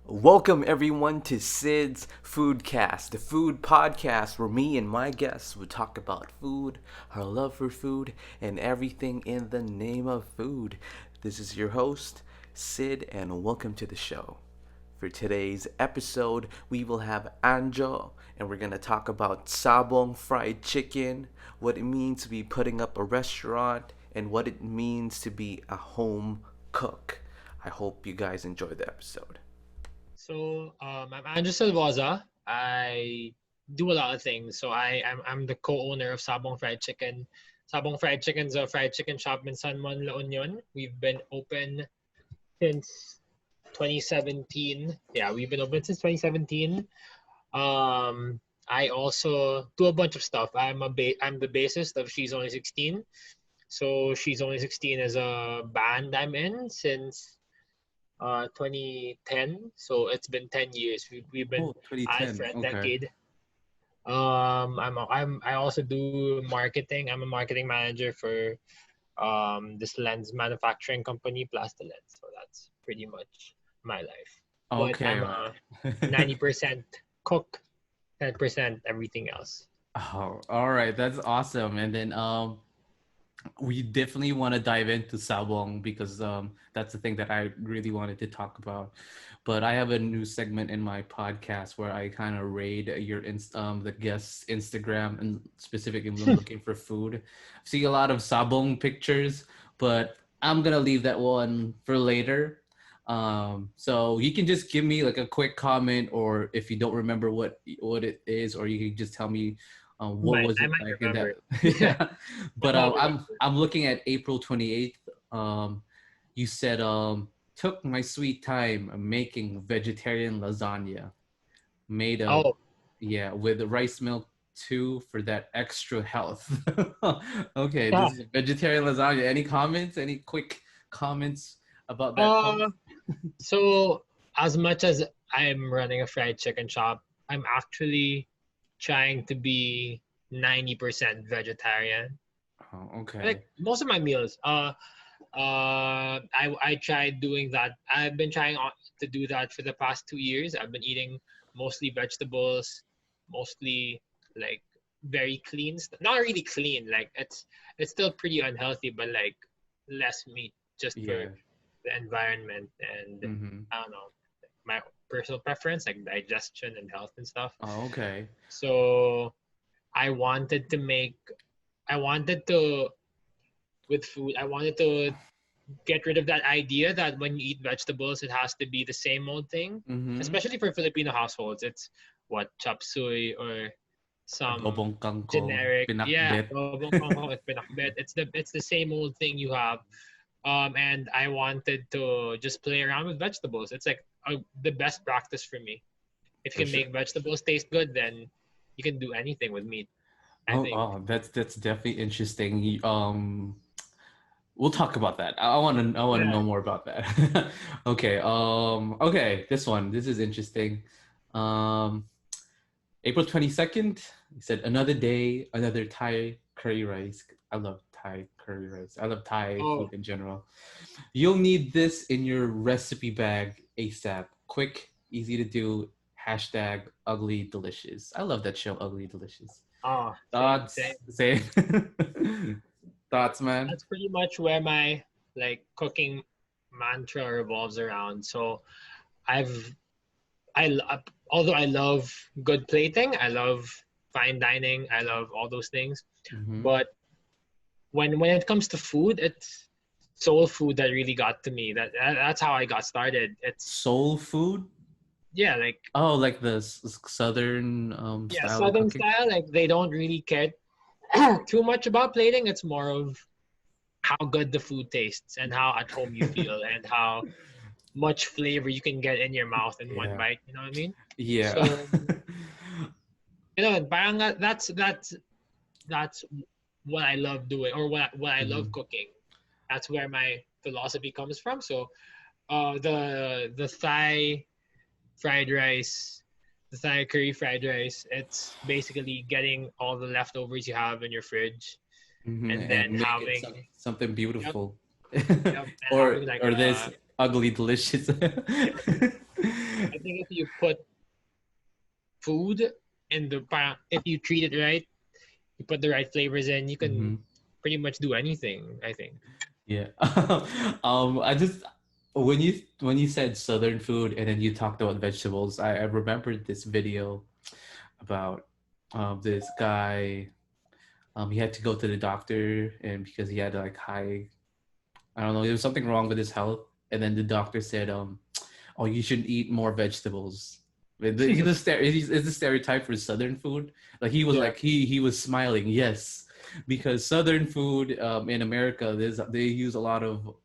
Welcome everyone to Sid's Foodcast, the food podcast where me and my guests would talk about food, our love for food, and everything in the name of food. This is your host, Sid, and welcome to the show. For today's episode, we will have Anjo, and we're gonna talk about Sabong fried chicken, what it means to be putting up a restaurant, and what it means to be a home cook. I hope you guys enjoy the episode. I'm Anjo Silvoza. I do a lot of things. I'm the co-owner of Sabong Fried Chicken. Sabong Fried Chicken's a fried chicken shop in San Juan, La Union. We've been open since 2017. Yeah, we've been open since 2017. I also do a bunch of stuff. I'm the bassist of She's Only 16. So She's Only 16 is a band I'm in since 2010. So it's been 10 years. We've been Oh, at it for 2010. a Okay. decade. I also do marketing. I'm a marketing manager for this lens manufacturing company, Plastilens. So that's pretty much my life. But Okay. I'm a 90% cook, 10% everything else. Oh, all right. That's awesome. And then we definitely want to dive into Sabong because that's the thing that I really wanted to talk about. But I have a new segment in my podcast where I kind of raid the guests' Instagram and specifically when looking for food. See a lot of Sabong pictures, but I'm gonna leave that one for later. So you can just give me like a quick comment, or if you don't remember what it is, or you can just tell me what was I it might like in that. remember. Yeah, I but might I'm looking at April 28th. You said took my sweet time making vegetarian lasagna made of, Oh, yeah, with rice milk too for that extra health. Okay, yeah. this is vegetarian lasagna. Any comments? Any quick comments about that post? Uh, so as much as I'm running a fried chicken shop, I'm actually trying to be 90% vegetarian. Oh, Like okay. most of my meals, I tried doing that. I've been trying to do that for the past 2 years. I've been eating mostly vegetables, mostly like very clean. Not really clean. Like it's still pretty unhealthy, but like less meat just for Yeah. the environment and Mm-hmm. I don't know my personal preference, like digestion and health and stuff. Oh, okay. So I wanted to make. I wanted to with food. I wanted to get rid of that idea that when you eat vegetables, it has to be the same old thing. Mm-hmm. Especially for Filipino households, it's what chop suey or some Adobong kangkong, generic, yeah, pinakbet. adobong kangkong at pinakbet. It's the same old thing you have. And I wanted to just play around with vegetables. It's like the best practice for me. If For you can sure. make vegetables taste good, then you can do anything with meat. I Oh, think. oh, that's definitely interesting. We'll talk about that. I want to Yeah. know more about that. Okay. Okay, this is interesting. Um April 22nd, he said another day, another Thai curry rice. I love Thai curry rice. I love Thai Oh, food in general. You'll need this in your recipe bag ASAP. Quick, easy to do. Hashtag ugly delicious. I love that show, Ugly Delicious. oh, same. Thoughts? Same. Thoughts, man? That's pretty much where my like cooking mantra revolves around. So I've although I love good plating, I love fine dining, I love all those things, Mm-hmm. but when it comes to food, it's soul food that really got to me. That's how I got started. It's Soul food? yeah, like Oh, like the southern yeah, style of southern cooking? style. Like they don't really care too much about plating. It's more of how good the food tastes and how at home you feel and how much flavor you can get in your mouth in one Yeah. bite. You know what I mean? Yeah. So parang that's what I love doing or what I love Mhm. cooking. That's where my philosophy comes from. So the Thai fried rice, the Thai curry fried rice, it's basically getting all the leftovers you have in your fridge Mhm. and And then make it having something yep, beautiful. yep, and or having like or this ugly delicious. think if you put food in if you treat it right, you put the right flavors in, you can pretty much do anything, I think. Yeah. I just when you said southern food and then you talked about vegetables, I remembered this video about this guy. He had to go to the doctor and because he had like high, I don't know, there was something wrong with his health, and then the doctor said, "Oh, you should eat more vegetables." It's a stereotype for Southern food. Like he was Yeah. like he was smiling, yes, because Southern food in America they use a lot of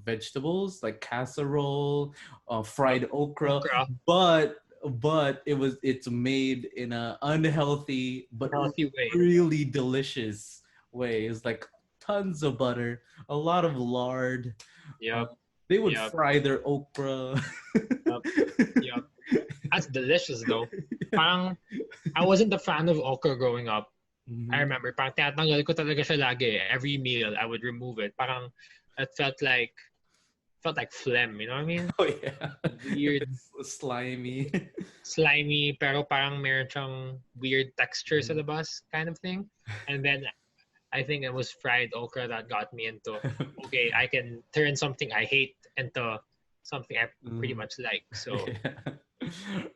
vegetables like casserole, fried okra, Okra, but it's made in a unhealthy but healthy way. really delicious way. It's like tons of butter, a lot of lard. Yep. They would Yep. fry their okra. Yep. Yep. That's delicious though. Parang, I wasn't a fan of okra growing up. I remember, parang tinatanggal ko talaga siya lagi. Every meal, I would remove it. Parang, it felt like phlegm, you know what I mean? Oh yeah, Weird, slimy. slimy, pero parang meron siyang weird texture sa labas kind of thing. And then, I think it was fried okra that got me into, okay, I can turn something I hate into something I pretty much like. So,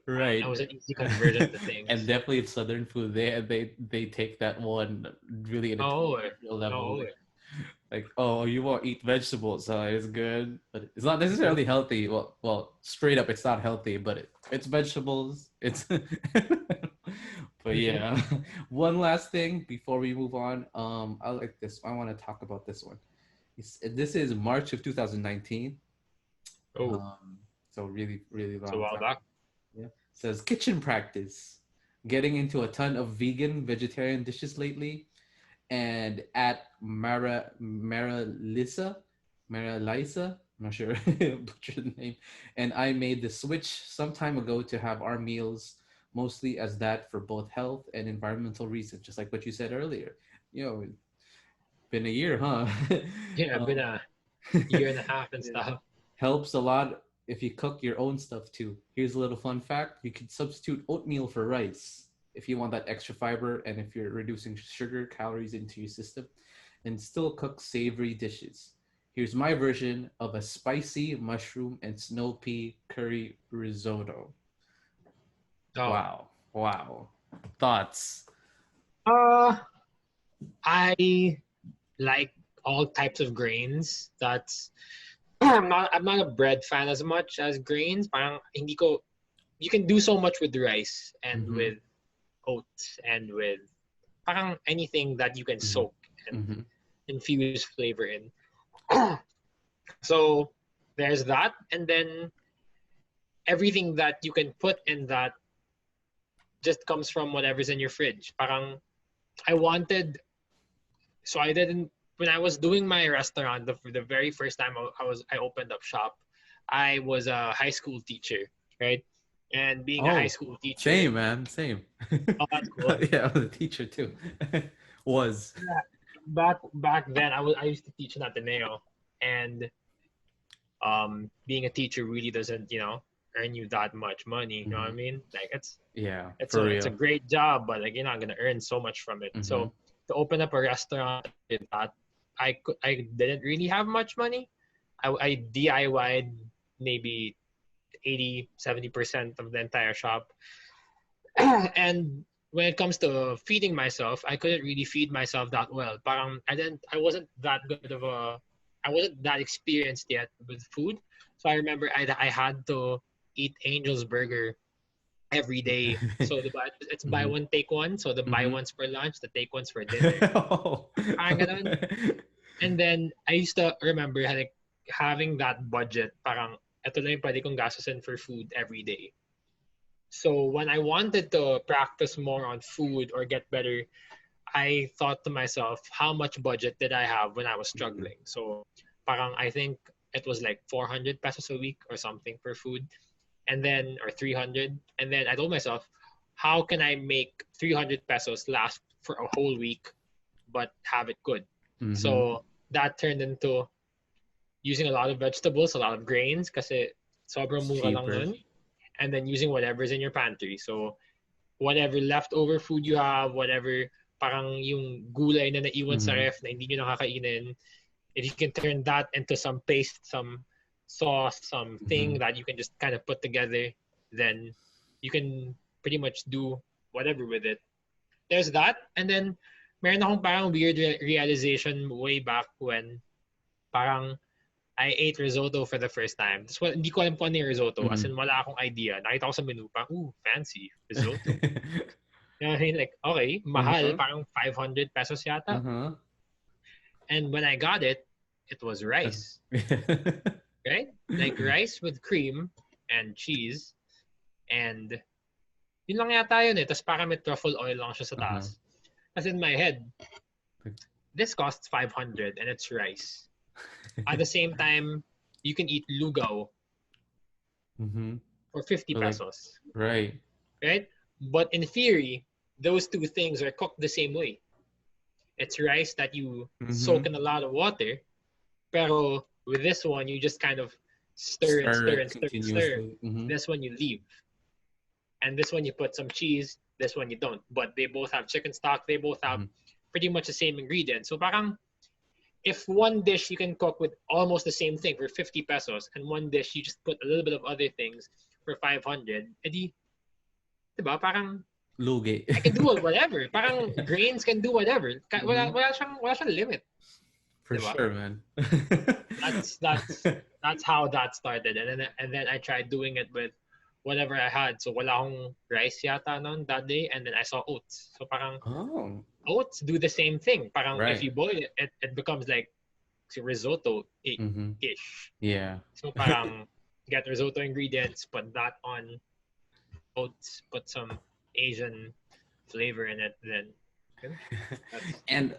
Right. that was an easy conversion to things. And definitely it's Southern food. They take that one really in a real level. Like, oh, you want to eat vegetables? It's good, but it's not necessarily healthy. Well, straight up, it's not healthy, but it's vegetables. It's, but yeah. One last thing before we move on. I like this. I want to talk about this one. This is March of 2019. Oh, So really, really it's a long while time. back. Yeah. Says kitchen practice. Getting into a ton of vegan, vegetarian dishes lately. And at Mara Lisa, I'm not sure butchered the name. And I made the switch some time ago to have our meals mostly as that for both health and environmental reasons, just like what you said earlier. You know, been a year, huh? Yeah, been a year and a half and stuff. Helps a lot if you cook your own stuff too. Here's a little fun fact: you can substitute oatmeal for rice if you want that extra fiber, and if you're reducing sugar calories into your system, and still cook savory dishes. Here's my version of a spicy mushroom and snow pea curry risotto. Oh. Wow. Thoughts? I like all types of grains. That's I'm not a bread fan as much as grains. Parang hindi ko you can do so much with rice and with oats and with parang anything that you can soak and infuse flavor in. So there's that, and then everything that you can put in that just comes from whatever's in your fridge. Parang I wanted, so I didn't when I was doing my restaurant the very first time I opened up shop. I was a high school teacher, right? And being a high school teacher, Same, man, same. oh, that's cool. Yeah, I was a teacher too. Was. Yeah. Back then, I used to teach in Ateneo, and being a teacher really doesn't earn you that much money. You know what I mean? Like it's a great job, but like you're not gonna earn so much from it. So to open up a restaurant, I did that. I didn't really have much money. I DIY'd maybe 80-70% of the entire shop. And when it comes to feeding myself, I couldn't really feed myself that well. Parang I wasn't that experienced yet with food. So I remember I had to eat Angel's Burger every day. So it's buy one take one. So the buy ones for lunch, the take ones for dinner. Parang ganun. And then I used to remember like having that budget. Parang ito lang yung pwede kong gastusin for food every day. So when I wanted to practice more on food or get better, I thought to myself, how much budget did I have when I was struggling? So parang I think it was like 400 pesos a week or something for food, and then or 300. And then I told myself, how can I make 300 pesos last for a whole week, but have it good? So that turned into using a lot of vegetables, a lot of grains, kasi sobrang mura lang nun. and then using whatever's in your pantry. So whatever leftover food you have, whatever parang yung gulay na naiwan sa Mm-hmm. ref na hindi nyo nakakainin, if you can turn that into some paste, some sauce, something Mm-hmm. that you can just kind of put together, then you can pretty much do whatever with it. There's that. And then meron akong parang weird realization way back when parang I ate risotto for the first time. That's what, hindi ko alam kung ano yung risotto. As in, Mm-hmm. wala akong idea. Nakita ko sa menu, parang, ooh, fancy, risotto. You know what I mean? Like, okay, mahal, Uh-huh. parang 500 pesos yata. Uh-huh. And when I got it, it was rice, right? Like rice with cream and cheese. And yun lang yata yun eh. Tapos parang may truffle oil lang siya sa Uh-huh. taas. As in my head, this costs 500 and it's rice. At the same time, you can eat lugaw Mm-hmm. for 50 But like, pesos, right. right? But in theory, those two things are cooked the same way. It's rice that you Mm-hmm. soak in a lot of water, pero with this one, you just kind of stir and Stir stir it and stir and stir. continuously. Mm-hmm. This one you leave. And this one you put some cheese, this one you don't. But they both have chicken stock, they both have Mm-hmm. pretty much the same ingredients. So parang if one dish you can cook with almost the same thing for 50 pesos and one dish you just put a little bit of other things for 500, edi, diba, parang Lugi. I can do whatever. Parang grains can do whatever. Mm-hmm. Wala siyang limit, For diba? sure, man. That's that's how that started. And then I tried doing it with whatever I had. So wala akong rice yata noon that day, and then I saw oats. So parang Oh, oats do the same thing. Parang if right. you boil it, it becomes like risotto Mm-hmm. ish. Yeah. So parang get risotto ingredients, put that on oats, put some Asian flavor in it, then that's And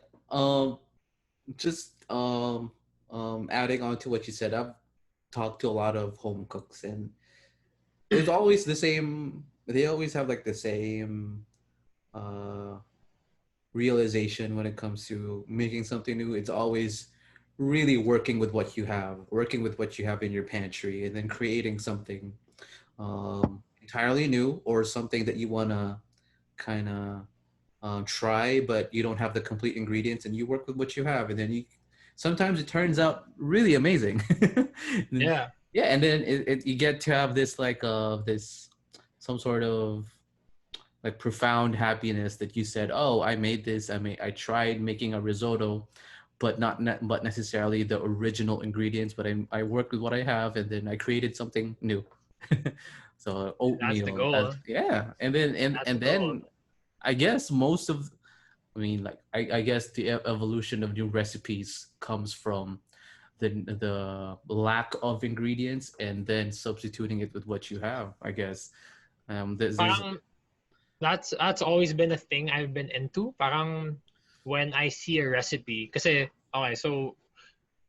just adding on to what you said, I've talked to a lot of home cooks, and it's always the same. They always have like the same uh realization when it comes to making something new. It's always really working with what you have, working with what you have in your pantry, and then creating something entirely new, or something that you want to kind of try, but you don't have the complete ingredients, and you work with what you have, and then you sometimes it turns out really amazing. yeah. Yeah, and then you get to have this like this some sort of like profound happiness that you said, oh, I made this, I tried making a risotto, but but necessarily the original ingredients, but I worked with what I have, and then I created something new. So That's the oatmeal, goal. yeah, and then That's the and goal. then I guess most of, I mean, like I guess the evolution of new recipes comes from the lack of ingredients, and then substituting it with what you have. I guess there's Parang that's always been a thing I've been into. Parang when I see a recipe, kasi okay, so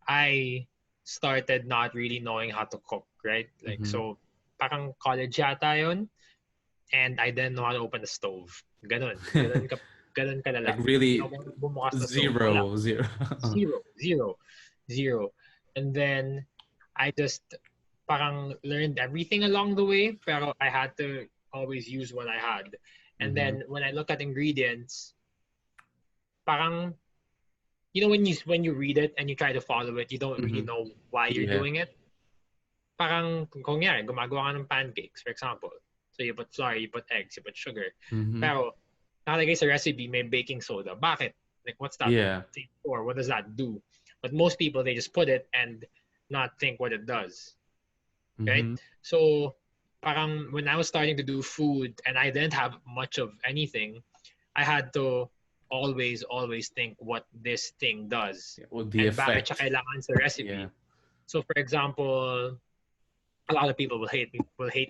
I started not really knowing how to cook, right? Like mhm. so parang college yata yun, and I didn't know how to open the stove. Ganon. Ganon Like kalala. Hindi really ako bumukas na stove. Wala. zero. Zero. Zero. Zero. And then I just parang learned everything along the way, pero I had to always use what I had. And Mm-hmm. then when I look at ingredients, parang you know when you read it and you try to follow it, you don't really Mm-hmm. know why you're Yeah. doing it. Parang kung yan, gumagawa ka ng pancakes, for example. So you put flour, you put eggs, you put sugar. Mm-hmm. Pero nakalagay sa recipe may baking soda. Bakit? Like what's that Yeah. thing for? What does that do? But most people they just put it and not think what it does. Right? Mm-hmm. So parang when I was starting to do food and I didn't have much of anything, I had to always think what this thing does Yeah, well, the and bakit siya effect. kailangan sa recipe. Yeah. So for example, a lot of people will hate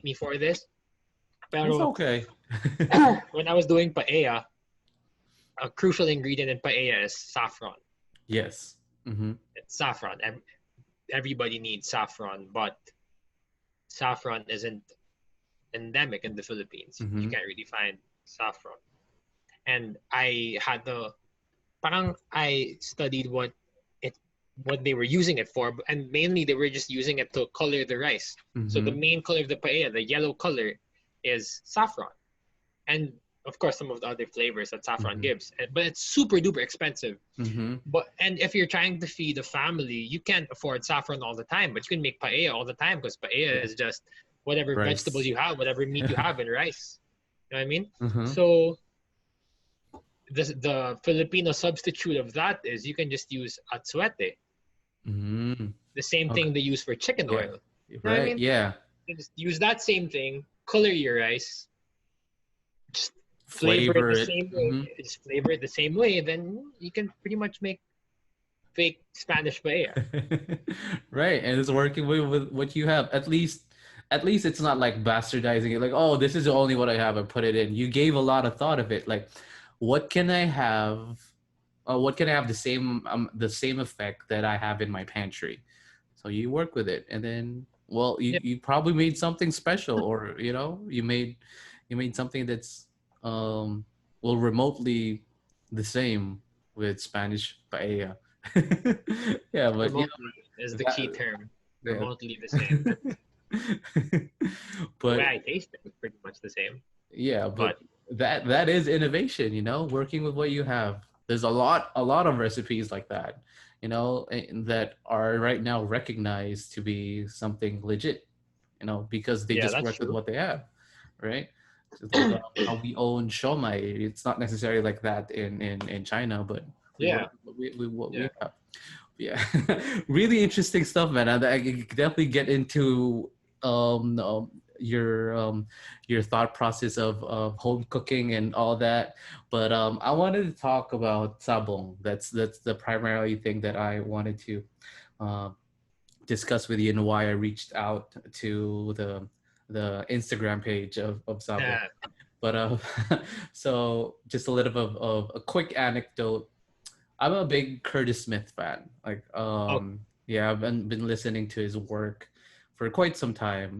me for this. It's Pero okay. when I was doing paella, a crucial ingredient in paella is saffron. Yes. Mm-hmm. It's saffron. Everybody needs saffron, but saffron isn't endemic in the Philippines. Mm-hmm. You can't really find saffron. And I had the parang I studied what it what they were using it for, and mainly they were just using it to color the rice. So the Mm-hmm. main color of the paella, the yellow color, is saffron, and of course some of the other flavors that saffron Mm-hmm. gives. But it's super duper expensive. Mm-hmm. And if you're trying to feed a family, you can't afford saffron all the time, but you can make paella all the time because paella Yeah. is just whatever vegetables Rice. you have, whatever meat you have, and rice. You know what I mean? Mm-hmm. So the Filipino substitute of that is you can just use atsuete, Mm-hmm. the same Okay. thing they use for chicken Yeah. oil. You know what I Right. mean? Yeah. You just use that same thing, color your rice, just flavor it Flavor the it. same way, Mm-hmm. just flavor it the same way, then you can pretty much make fake Spanish paella. Right, and it's working with what you have. At least it's not like bastardizing it. Like, oh, this is the only what I have, and put it in. You gave a lot of thought of it. Like, what can I have? What can I have the same effect that I have in my pantry? So you work with it, and then well, Yeah, you probably made something special, or you made something that's well remotely the same with Spanish paella. Yeah, but you remotely is know the that key term. yeah. Remotely the same. That's the way But I taste it is pretty much the same. yeah, but But that is innovation, you know, working with what you have. There's a lot of recipes like that, you know, that are right now recognized to be something legit, you know, because they yeah, just that's work with true. what they have, right? Just like how we own shomai. It's not necessarily like that in China, but we work Yeah, with what yeah. we have. Yeah, really interesting stuff, man. I could definitely get into um, um your your thought process of home cooking and all that, but I wanted to talk about sabong. That's the primary thing that I wanted to uh, discuss with you and why I reached out to the Instagram page of sabong. Yeah. But so just a little bit of a quick anecdote. I'm a big Curtis Smith fan. Like, Oh, yeah, I've been listening to his work for quite some time.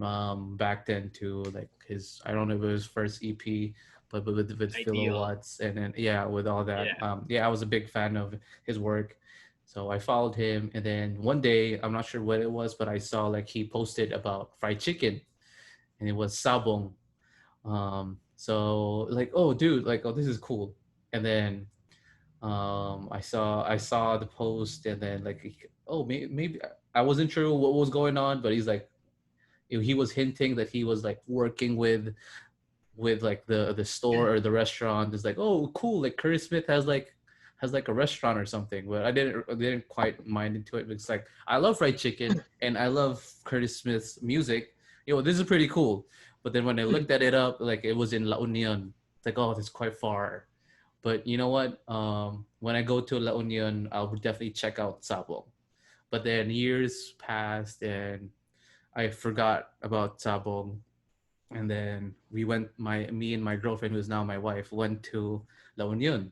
Back then to like his, I don't know if it was first EP, but with Philo ideal. Watts and then yeah, with all that. Yeah. Yeah, I was a big fan of his work. So I followed him, and then one day, I'm not sure what it was, but I saw like he posted about fried chicken, and it was sabong. So like, oh, dude, like, oh, this is cool. And then I saw the post, and then like oh maybe I wasn't sure what was going on, but he's like he was hinting that he was like working with like the store or the restaurant. It's like, oh cool, like Curry Smith has like a restaurant or something. But I didn't quite mind into it because like I love fried chicken and I love Curtis Smith's music. This is pretty cool. But then when I looked at it up, like it was in La Union. It's like, oh, it's quite far. But you know what? When I go to La Union, I'll definitely check out Sabong. But then years passed and I forgot about Sabong. And then me and my girlfriend, who's now my wife, went to La Union.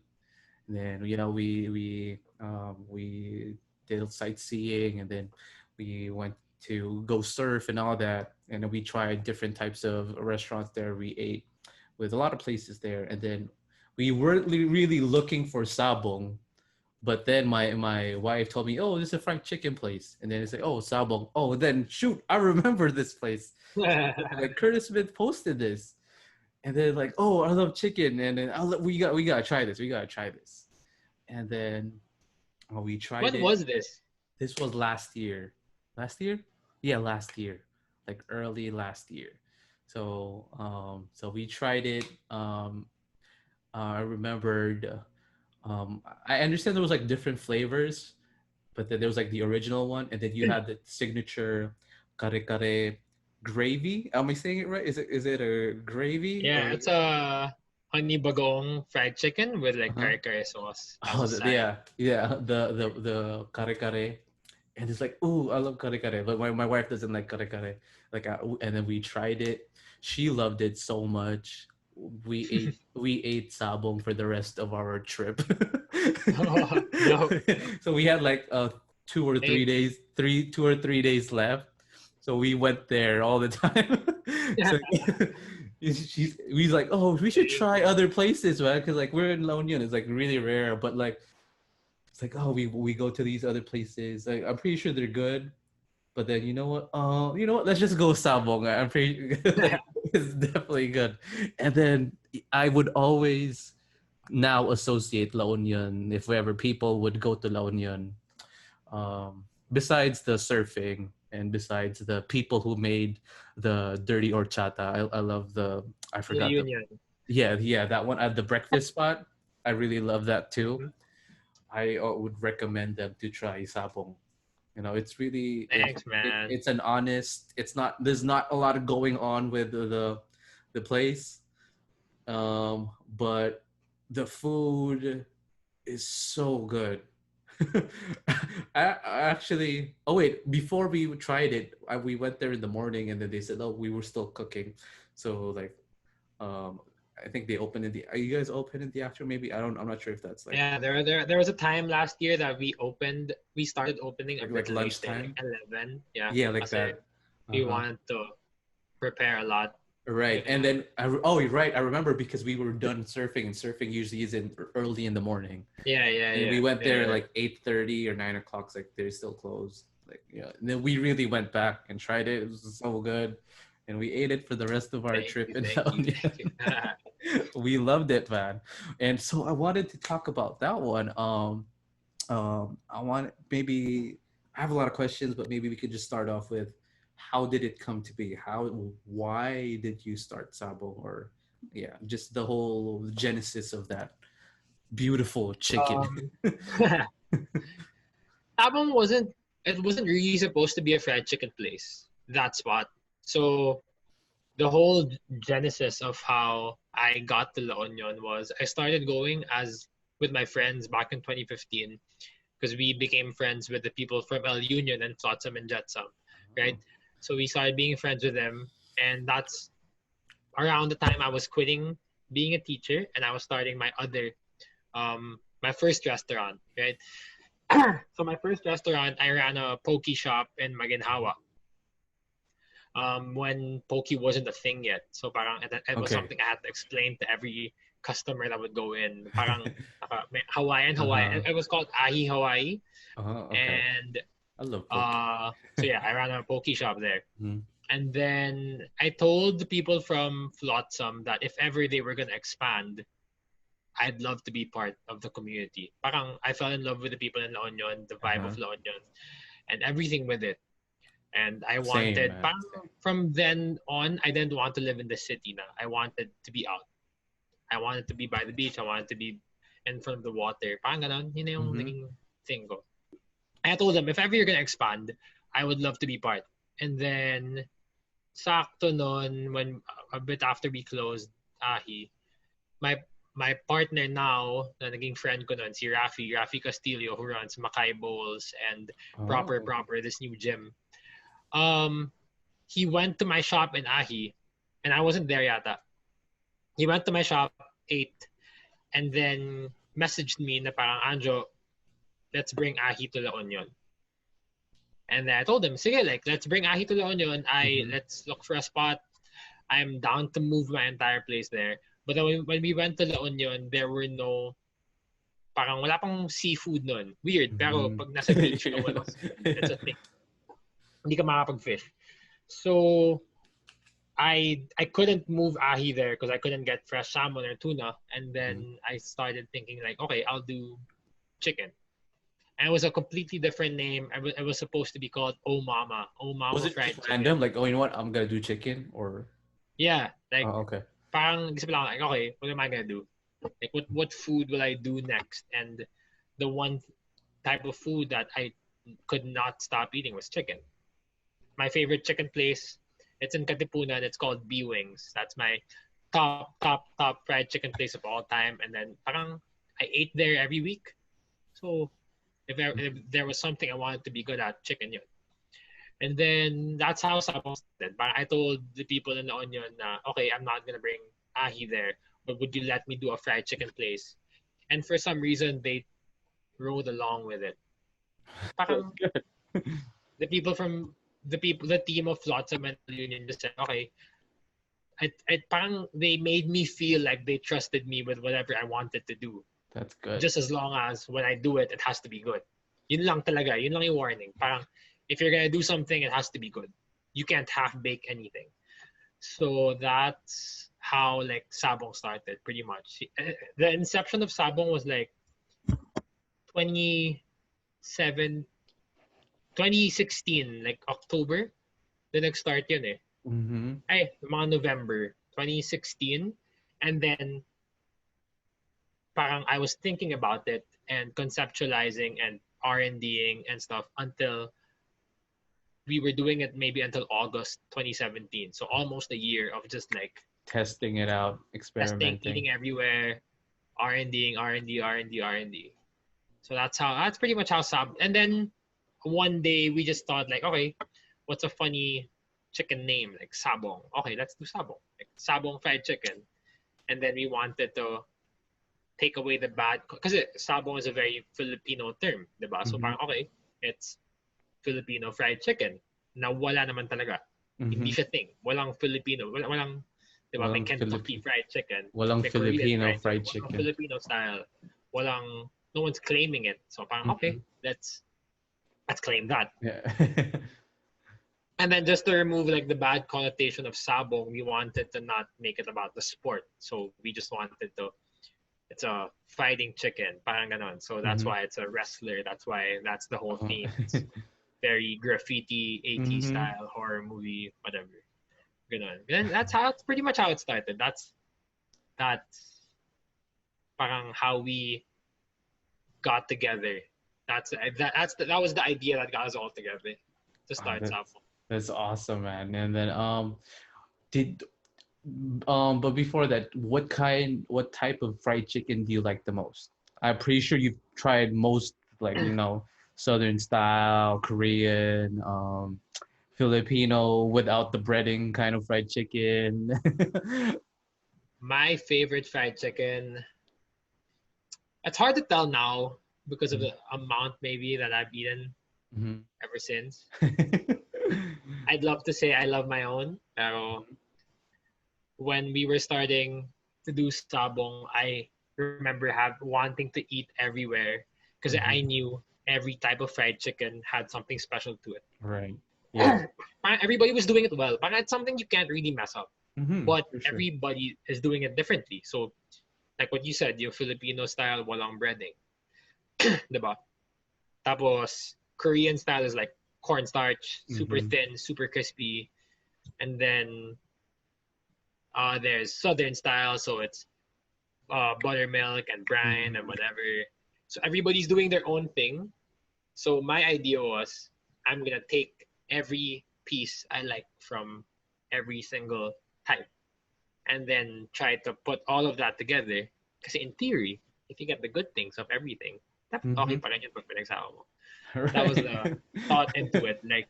And then, we did sightseeing, and then we went to go surf and all that. And then we tried different types of restaurants there. We ate with a lot of places there. And then we weren't really looking for sabong, but then my wife told me, oh, this is a fried chicken place. And then it's like, oh, sabong. Oh, then shoot, I remember this place. Like Curtis Smith posted this. And then like, oh, I love chicken. And then we gotta try this. We gotta try this. And then we tried When it. was this? This was last year. Last year? Yeah, last year. Like early last year. So we tried it. I remembered. I understand there was like different flavors, but then there was like the original one, and then you had the signature kare kare gravy. Am I saying it right? Is it a gravy Yeah, or? it's a honey bagong fried chicken with like Uh-huh. kare kare sauce as Oh, a side. yeah, the kare kare, and it's like, ooh, I love kare kare, but my wife doesn't like kare kare. Like, and then we tried it. She loved it so much. We ate sabong for the rest of our trip. Oh, no. So we had like 2 or 3 days left. So we went there all the time. Yeah. So he's like, oh, we should try other places, man, because like we're in La Union, it's like really rare, but like it's like, oh, we go to these other places. Like, I'm pretty sure they're good, but then you know what? You know what? Let's just go Sabong. I'm pretty like it's definitely good. And then I would always now associate La Union if ever people would go to La Union. Besides the surfing and besides the people who made the dirty horchata, I love the I La forgot the Union. yeah that one at the breakfast spot. I really love that too. Mhm. I would recommend them to try sabong. You know, it's really Thanks, man. it's an honest. It's not there's not a lot of going on with the place, but the food is so good. I actually. Oh wait, before we tried it, we went there in the morning, and then they said, "Oh, we were still cooking." So like, um, I think they opened in the. Are you guys open in the afternoon? Maybe I don't. I'm not sure if that's like Yeah, there was a time last year that we started opening a like bit later, like lunchtime. 11. Yeah, Yeah, like kasi that. Uh we huh. wanted to prepare a lot. Right, and Yeah, then oh, you're right. I remember because we were done surfing, and surfing usually is in early in the morning. And we went there yeah. like 8:30 or 9 o'clock. It's like they're still closed. Like yeah. And then we really went back and tried it. It was so good, and we ate it for the rest of our trip in La Thank you. Union. We loved it, man. And so I wanted to talk about that one. I want maybe I have a lot of questions, but maybe we could just start off with how did it come to be? Why did you start Sabo? Or yeah, just the whole genesis of that beautiful chicken. um, Tabang wasn't really supposed to be a fried chicken place. That spot. So the whole genesis of how I got to La Union was I started going as with my friends back in 2015 because we became friends with the people from El Union and Flotsam and Jetsam, right? So we started being friends with them, and that's around the time I was quitting being a teacher and I was starting my first restaurant, right? So my first restaurant, I ran a poke shop in Maginhawa. When Poke wasn't a thing yet. So parang it was Okay. something I had to explain to every customer that would go in. Parang Hawaiian. Uh-huh. It was called Ahi Hawaii. Uh-huh. Okay. And I love poke. so yeah, I ran a poke shop there. Mhm. And then I told the people from Flotsam that if ever they were gonna expand, I'd love to be part of the community. Parang I fell in love with the people in La Union, the vibe Uh-huh. of La Union, and everything with it. And I Same, wanted, man. parang from then on, I didn't want to live in the city na. I wanted to be out. I wanted to be by the beach. I wanted to be in front of the water. Parang ganon. Yun na yung Mm-hmm. naging thing ko. I told them, if ever you're gonna expand, I would love to be part. And then, sakto nun, when a bit after we closed Ahi, my my partner now, na naging friend ko nun, si Rafi Castillo, who runs Mackay Bowls and Oh. this new gym. Um, he went to my shop in Ahi, and I wasn't there yata. He went to my shop, ate, and then messaged me na parang, Anjo, let's bring Ahi to La Union. And then I told him, sige, like, let's bring Ahi to La Union. Mm-hmm. Let's look for a spot. I'm down to move my entire place there. But then when we went to La Union, there were no, parang wala pang seafood nun. Weird, pero pag nasa beach ka, walang seafood. It's a thing. Hindi ka makapag-fish. So, I couldn't move ahi there because I couldn't get fresh salmon or tuna. And Mm-hmm. then I started thinking like, okay, I'll do chicken. And it was a completely different name. It was supposed to be called Oh Was Mama it just Fried Chicken. random? Like, oh, you know what? I'm gonna do chicken, or Yeah, like oh, okay. parang isip lang like, okay, what am I gonna do? Like what food will I do next? And the one type of food that I could not stop eating was chicken. My favorite chicken place, it's in Katipunan. It's called B Wings. That's my top fried chicken place of all time. And then parang I ate there every week. So if there was something I wanted to be good at, chicken yun. And then that's how Sabong started. But I told the people in the Onion, okay, I'm not gonna bring ahi there, but would you let me do a fried chicken place? And for some reason, they rode along with it. Parang the team of Flotsam and Union just said, okay, parang they made me feel like they trusted me with whatever I wanted to do. That's good. Just as long as when I do it, it has to be good. Yun lang talaga. Yun lang yung warning. Parang, if you're gonna do something, it has to be good. You can't half-bake anything. So that's how like Sabong started pretty much. The inception of Sabong was like 27, 2016, like October. The next start yun eh. Mm-hmm. Ay, mga November 2016. And then parang I was thinking about it and conceptualizing and R&Ding and stuff until we were doing it maybe until August 2017. So almost a year of just like Testing it out, testing, experimenting. eating everywhere, R&Ding, R&D. So that's pretty much how Sab. And then one day we just thought like, okay, what's a funny chicken name like Sabong? Okay, let's do Sabong, like Sabong fried chicken. And then we wanted to take away the bad because Sabong is a very Filipino term, diba? So Mm-hmm. parang okay, it's Filipino fried chicken. Na wala naman talaga. Mm-hmm. Hindi siya thing. Walang Filipino. Walang, diba? May Walang Kentucky Philippi fried chicken. Walang May Korean Filipino fried chicken. fried Walang chicken. Filipino style. Walang, no one's claiming it. So parang, Mm-hmm. okay, let's claim that. Yeah. And then just to remove like the bad connotation of sabong, we wanted to not make it about the sport. So we just wanted to, it's a fighting chicken, parang ganon. So that's Mm-hmm. why it's a wrestler. That's why that's the whole Uh, theme. It's very graffiti, 80s mm-hmm. style, horror movie, whatever. Ganon. And that's how, it's pretty much how it started. That's parang how we got together. That was the idea that got us all together to Ah, start Sabong. that's awesome, man. And then did but before that, what type of fried chicken do you like the most? I'm pretty sure you've tried most, like, Southern style, Korean, Filipino without the breading kind of fried chicken. My favorite fried chicken. It's hard to tell now because of the amount maybe that I've eaten Mhm. ever since. I'd love to say I love my own, pero when we were starting to do sabong, I remember wanting to eat everywhere because I Mhm. knew every type of fried chicken had something special to it. Right. Yeah. Everybody was doing it well. But it's something you can't really mess up. But For sure. everybody is doing it differently. So, like what you said, yung Filipino style, walang breading. Diba? Tapos, Korean style is like cornstarch, super Mhm. thin, super crispy. And then there's Southern style, so it's buttermilk and brine and Mhm. whatever. So everybody's doing their own thing. So my idea was I'm gonna take every piece I like from every single type and then try to put all of that together. Because in theory, if you get the good things of everything, dapat okay Mhm. pa rin yun pag pinagsama mo. That was Right. the thought into it. Like,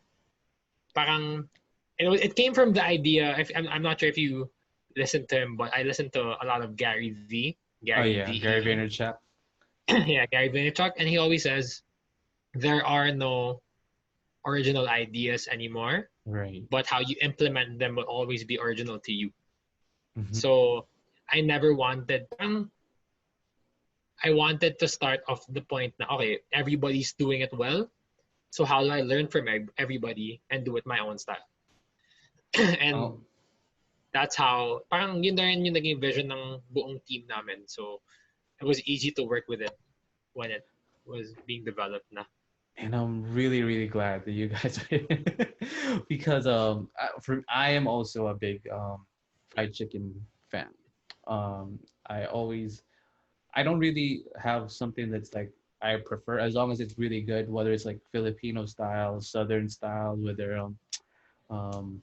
parang, it came from the idea. I'm not sure if you listen to him, but I listen to a lot of Gary V. Oh Gary yeah, Gary VE. Vaynerchuk. Yeah, Gary Vaynerchuk. And he always says, there are no original ideas anymore, Right. but how you implement them will always be original to you. Mhm. So I never wanted, I wanted to start off the point na, okay, everybody's doing it well. So how do I learn from everybody and do it my own style? And Oh, that's how, parang yun na rin yung naging vision ng buong team namin. So it was easy to work with it when it was being developed na. and I'm really, really glad that you guys because I am also a big fried chicken fan. Um, I always I don't really have something that's like I prefer as long as it's really good, whether it's like Filipino style, Southern style, um,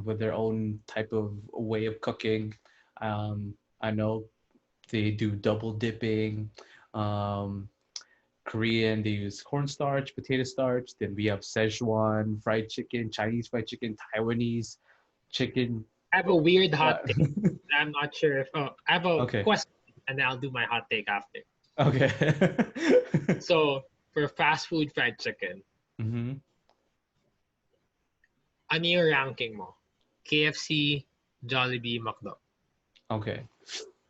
with their own type of way of cooking. I know they do double dipping. Um, Korean, they use cornstarch, potato starch. Then we have Szechuan fried chicken, Chinese fried chicken, Taiwanese chicken. I have a weird Uh, hot take. I'm not sure if, I have a okay. question and then I'll do my hot take after. Okay. So for fast food fried chicken, hmm ano yung ranking mo? KFC, Jollibee, McDo. Okay.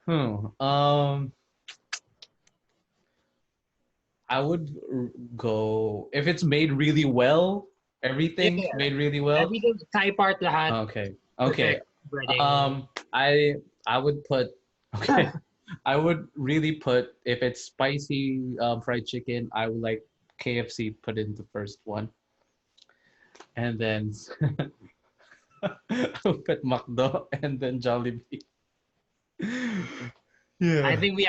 Hmm. Um. I would go if it's made really well. Yeah, Everything yeah. made really well. Everything, Thai part lahat, Okay. Okay. perfect breading. Um, I I would put okay. I would really put if it's spicy fried chicken, I would like KFC put in the first one, and then I would put McDo and then Jollibee. I Yeah. think we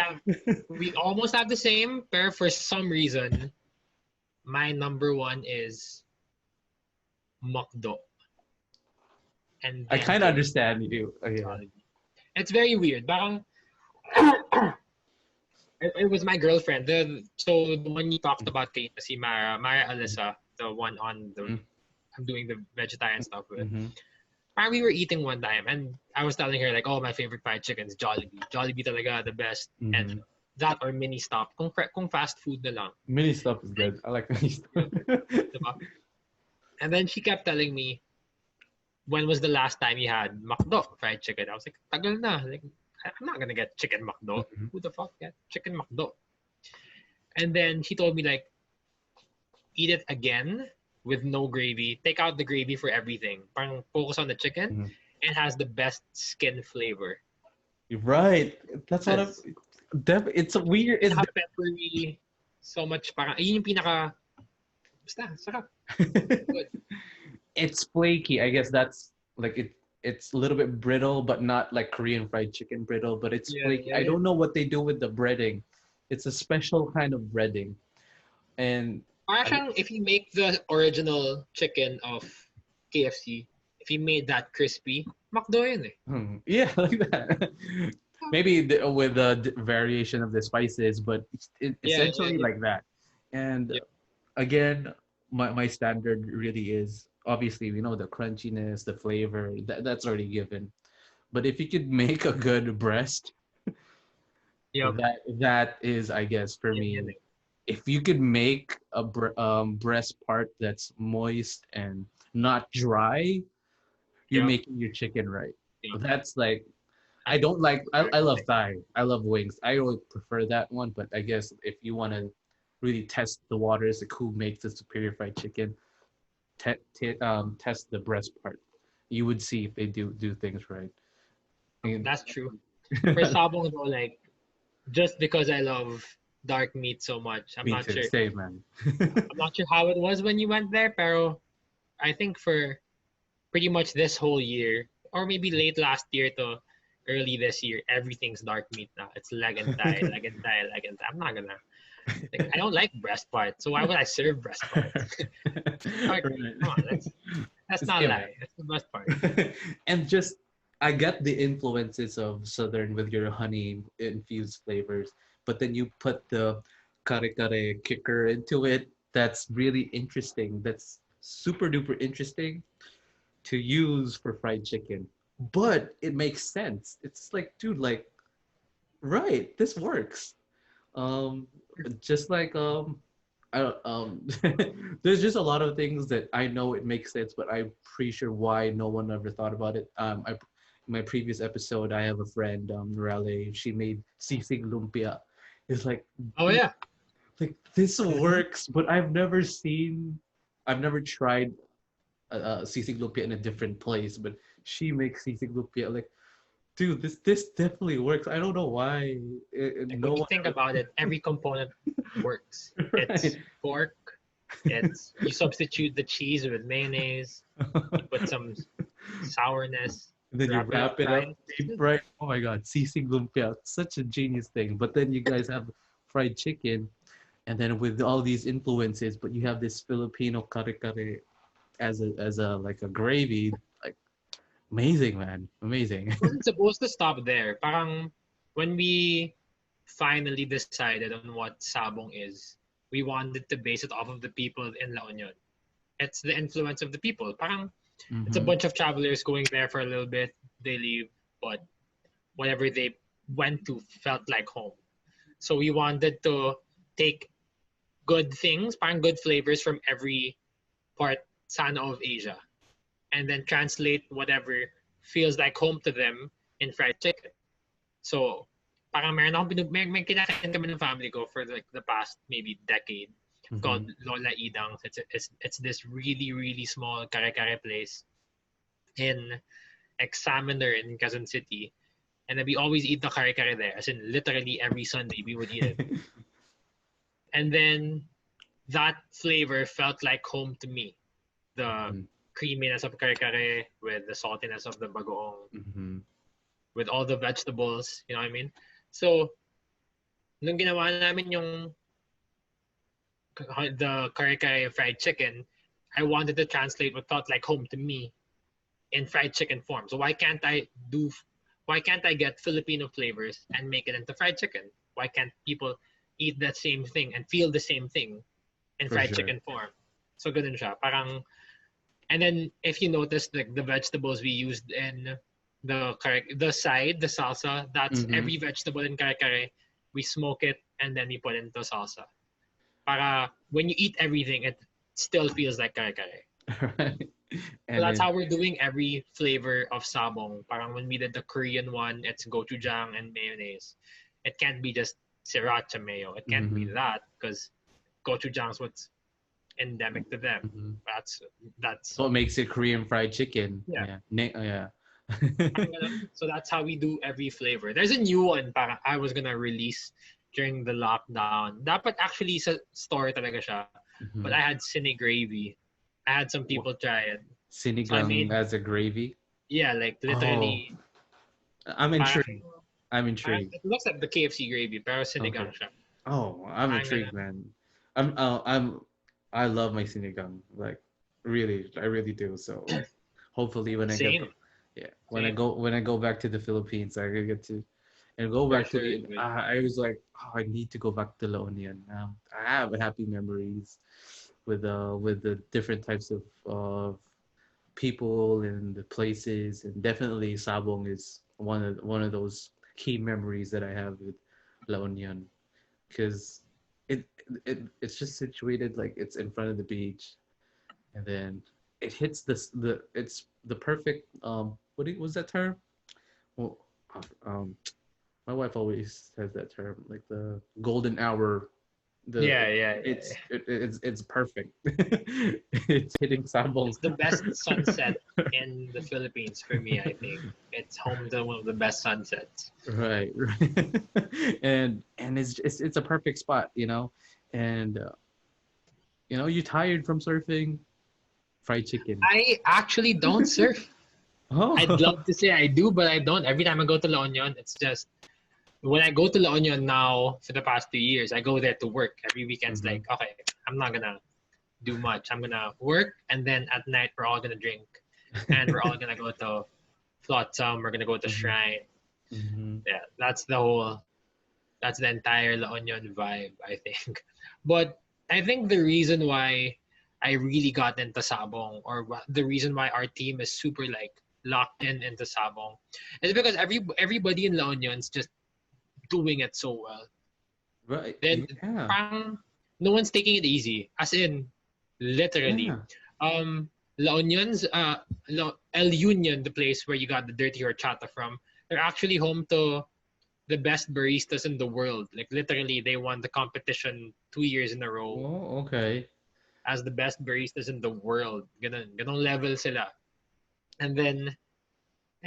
almost have the same, but for some reason, my number one is McDo, and I then kind of KFC, understand you. Oh, yeah. Jollibee. It's very weird. Parang it was my girlfriend. So the one you talked about, si Mara Alyssa, the one on the I'm doing the vegetarian stuff with. Mm-hmm. Parang we were eating one time, and I was telling her like, "Oh, my favorite fried chicken is Jollibee. Jollibee talaga the best." And Mm-hmm. that or mini stop. Kung fast food na lang. Mini stuff is Like, good. I like mini stuff. yeah, diba? And then she kept telling me, when was the last time you had McDo fried chicken? I was like, tagal na. Like, I'm not gonna get chicken McDo. Mhm. Who the fuck get chicken McDo? And then she told me like, eat it again with no gravy. Take out the gravy for everything. Parang focus on the chicken. Mhm. It has the best skin flavor. You're right. That's what I'm. Yes. It's a weird. It's Pinaka-peppery. So much parang, yun yung pinaka, basta, sarap. Good. it's flaky. I guess that's like it. It's a little bit brittle, but not like Korean fried chicken brittle. But it's Yeah, flaky. yeah, I yeah. don't know what they do with the breading. It's a special kind of breading, and Parang I, siyang, if you make the original chicken of KFC, if you made that crispy, McDo yun eh. yeah, like that. Maybe with a variation of the spices, but Yeah, yeah, essentially yeah. like that. And Yeah. again, my standard really is obviously we know the crunchiness, the flavor that's already given. But if you could make a good breast, Yep. that is, I guess, for Yan me, eh. if you could make a breast part that's moist and not dry, you're Yep. making your chicken right. Yep. That's like I I'm don't like I love agree. thigh. I love wings. I would prefer that one, but I guess if you want to really test the waters, like who makes the superior fried chicken, test the breast part. You would see if they do things right. And That's true. For Sabong though, like, just because I love dark meat so much, me too. Same man. I'm not sure how it was when you went there, pero I think for pretty much this whole year, or maybe late last year to early this year, everything's dark meat now. It's leg and thigh, leg and thigh, leg and thigh. I'm not gonna like, I don't like breast parts, so why would I serve breast parts? Dark meat. Right. Come on, that's not a Yeah, man. lie. That's the best part. And just I get the influences of Southern with your honey infused flavors, but then you put the kare kare kicker into it. That's really interesting. That's super duper interesting to use for fried chicken. But it makes sense. It's like, dude, like, right, this works. Um, just like I don't, there's just a lot of things that I know it makes sense, but I'm pretty sure why no one ever thought about it. In my previous episode, I have a friend, Raleigh. She made sisig lumpia. It's Oh yeah. like this Mm-hmm. works, but I've never tried sisig lumpia in a different place. But she makes sisig lumpia. Like, dude, this definitely works. I don't know why Like when no you one think ever. about it, every component works. Right. It's pork. It's you substitute the cheese with mayonnaise. You put some sourness. And then you Wrap it up, wrap it up fried. It's deep good. fried. Oh my god, sisig lumpia, such a genius thing. But then you guys have fried chicken, and then with all these influences, but you have this Filipino kare kare as a like a gravy. Like amazing, man, amazing. It wasn't supposed to stop there. Parang when we finally decided on what sabong is, we wanted to base it off of the people in La Union. It's the influence of the people. Parang it's a Mm-hmm. bunch of travelers going there for a little bit. They leave, but whatever they went to felt like home. So we wanted to take good things, parang good flavors from every part sana of Asia, and then translate whatever feels like home to them in fried chicken. So parang meron akong may kinakain kami ng family ko for like the past maybe decade called Lola Idang. It's this really, really small kare-kare place in Examiner in Quezon City. And then we always eat the kare-kare there. As in, literally every Sunday, we would eat it. And then that flavor felt like home to me. The creaminess of kare-kare with the saltiness of the bagoong, with all the vegetables, you know what I mean? So, nung ginawa namin yung the kare-kare fried chicken, I wanted to translate what felt like home to me in fried chicken form. So why can't I get Filipino flavors and make it into fried chicken? Why can't people eat that same thing and feel the same thing in fried chicken form? So ganun siya. Parang, and then if you notice the vegetables we used in the salsa, that's every vegetable in kare-kare. We smoke it and then we put it into salsa. Para when you eat everything, it still feels like kare-kare. Right. So that's how we're doing every flavor of sabong. Parang when we did the Korean one, it's gochujang and mayonnaise. It can't be just sriracha mayo. It can't be that because gochujang is what's endemic to them. That's what makes it Korean fried chicken. Yeah. Yeah. So that's how we do every flavor. There's a new one parang I was gonna release during the lockdown. Dapat actually sa store talaga siya. But I had cine gravy. I had some people try it. Sinigang as a gravy? Yeah, like literally. I'm intrigued. It looks like the KFC gravy, pero sinigang siya. Oh, I'm intrigued, man. I love my sinigang. Like, really, I really do. So, hopefully, when I go back to the Philippines, I get to and go back to the. I was like, I need to go back to La Union. I have happy memories with the different types of people and the places, and definitely Sabong is one of those key memories that I have with La Union, because it's just situated like it's in front of the beach, and then it hits it's the perfect what was that term? Well, my wife always says that term, like the golden hour. It's perfect. It's hitting Sabong. It's the best sunset in the Philippines for me. I think it's home to one of the best sunsets. Right. and it's a perfect spot, and you tired from surfing, fried chicken. I actually don't surf. I'd love to say I do, but I don't. Every time I go to La Union, it's just when I go to La Union now for the past 2 years, I go there to work. Every weekend's like, okay, I'm not gonna do much. I'm gonna work, and then at night we're all gonna drink, and we're all gonna go to Flotsam. We're gonna go to Shrine. Yeah, that's the entire La Union vibe, I think. But I think the reason why I really got into Sabong, or the reason why our team is super like locked into Sabong, is because everybody in La Union's just doing it so well. Right. Then no one's taking it easy. As in, literally. Yeah. La Union's El Union, the place where you got the dirty horchata from, they're actually home to the best baristas in the world. Like literally, they won the competition 2 years in a row. Oh, okay. As the best baristas in the world. Ganong level sila. And then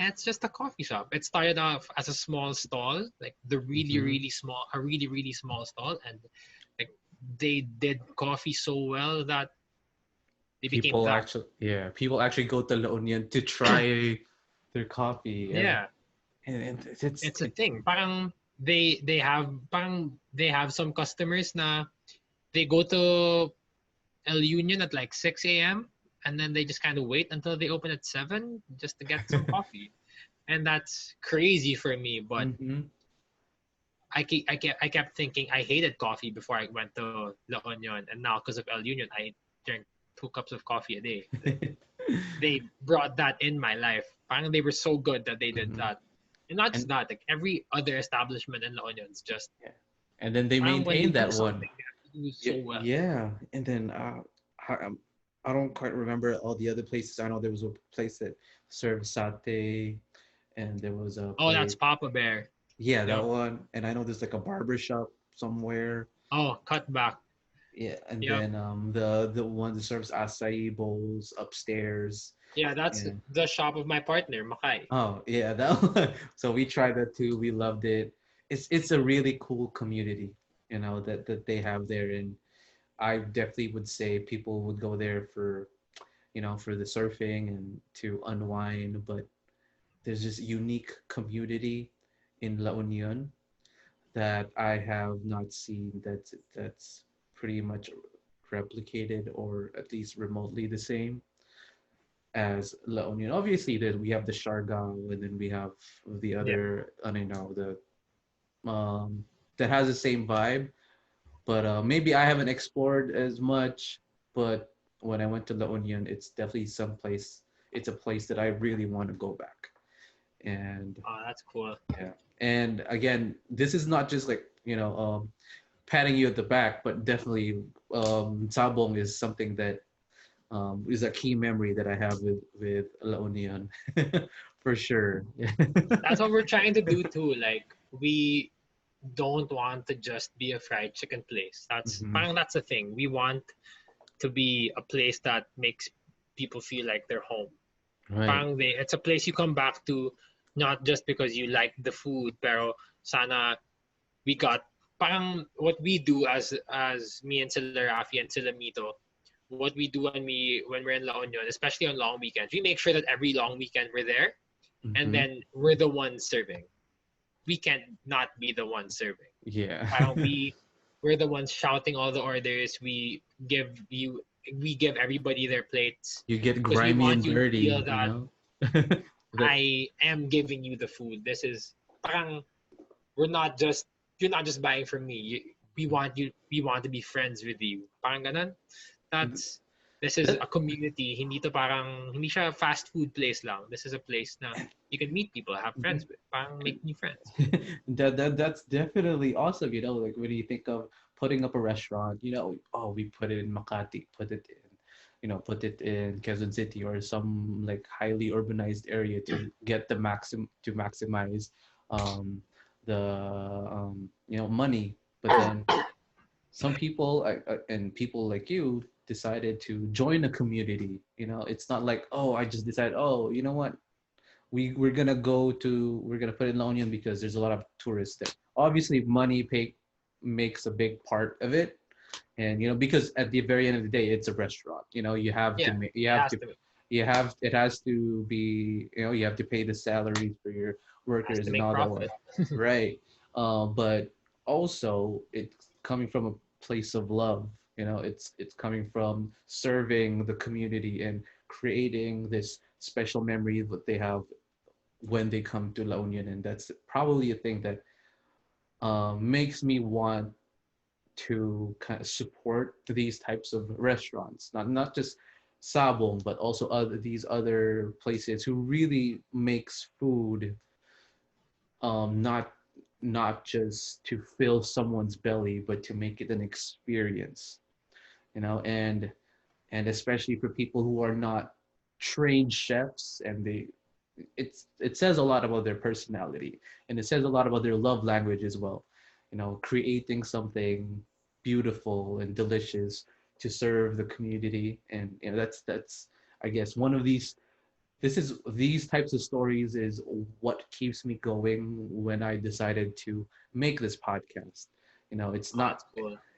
it's just a coffee shop. It started off as a small stall, like a really, really small stall, and like they did coffee so well that they became people actually go to La Union to try their coffee. And it's a thing. Parang they have some customers na they go to El Union at like 6 a.m. and then they just kind of wait until they open at 7 just to get some coffee. And that's crazy for me, but I kept thinking I hated coffee before I went to La Union, and now because of El Union, I drink 2 cups of coffee a day. They brought that in my life. Parang they were so good that they did that. And not just that, like every other establishment in La Union is just and then they maintained that one. So well. Yeah, and then I don't quite remember all the other places. I know there was a place that served satay, and there was a that's Papa Bear. Yeah, that Yeah. one. And I know there's like a barber shop somewhere. Oh, cut back. Yeah, and Yep. then the one that serves acai bowls upstairs. Yeah, that's Yeah. the shop of my partner, Makai. Oh yeah, that one. So we tried that too. We loved it. It's a really cool community, that they have there, and I definitely would say people would go there for for the surfing and to unwind. But there's this unique community in La Union that I have not seen that's pretty much replicated or at least remotely the same as La Union. Obviously, we have the Siargao, and then we have the Yeah. other, I don't know, the that has the same vibe. But maybe I haven't explored as much. But when I went to La Union, it's definitely someplace. It's a place that I really want to go back. And Oh, that's cool. yeah, and again, this is not just like patting you at the back, but definitely Sabong is something that is a key memory that I have with La Union for sure. That's what we're trying to do too. Like we don't want to just be a fried chicken place. Mhm. That's the thing. We want to be a place that makes people feel like they're home. Right. It's a place you come back to not just because you like the food, pero sana we got what we do as me and Sila Rafi and Sila Mito, what we do when we're in La Union, especially on long weekends, we make sure that every long weekend we're there, and Hmm. then we're the ones serving. We can't not be the ones serving. Yeah. Parang we're the ones shouting all the orders. We give everybody their plates You get because we grimy want and you to feel dirty, that That I am giving you the food. This is parang we're not just you're not just buying from me. We want to be friends with you. Parang ganon. That's this is that a community. Hindi siya fast food place lang. This is a place na you can meet people, have friends with. Parang make new friends. that's definitely awesome. Like when you think of putting up a restaurant, oh, we put it in Makati, put it in Quezon City or some like highly urbanized area to get the maximize um, the money. But then some people and people like you decided to join a community. It's not like, oh, I just decided, oh, you know what, we're gonna put it in La Union because there's a lot of tourists there. Obviously, makes a big part of it, and because at the very end of the day, it's a restaurant. You have to Yeah, make it has to it has to be, you have to pay the salaries for your workers and make all that one, profit. right? But also it's coming from a place of love. It's coming from serving the community and creating this special memory that they have when they come to La Union, and that's probably a thing that makes me want to kind of support these types of restaurants, not just Sabong, but also these other places who really makes food not just to fill someone's belly, but to make it an experience, and especially for people who are not trained chefs, and it says a lot about their personality, and it says a lot about their love language as well. Creating something beautiful and delicious to serve the community, and that's I guess one of these types of stories is what keeps me going when I decided to make this podcast. It's Oh, not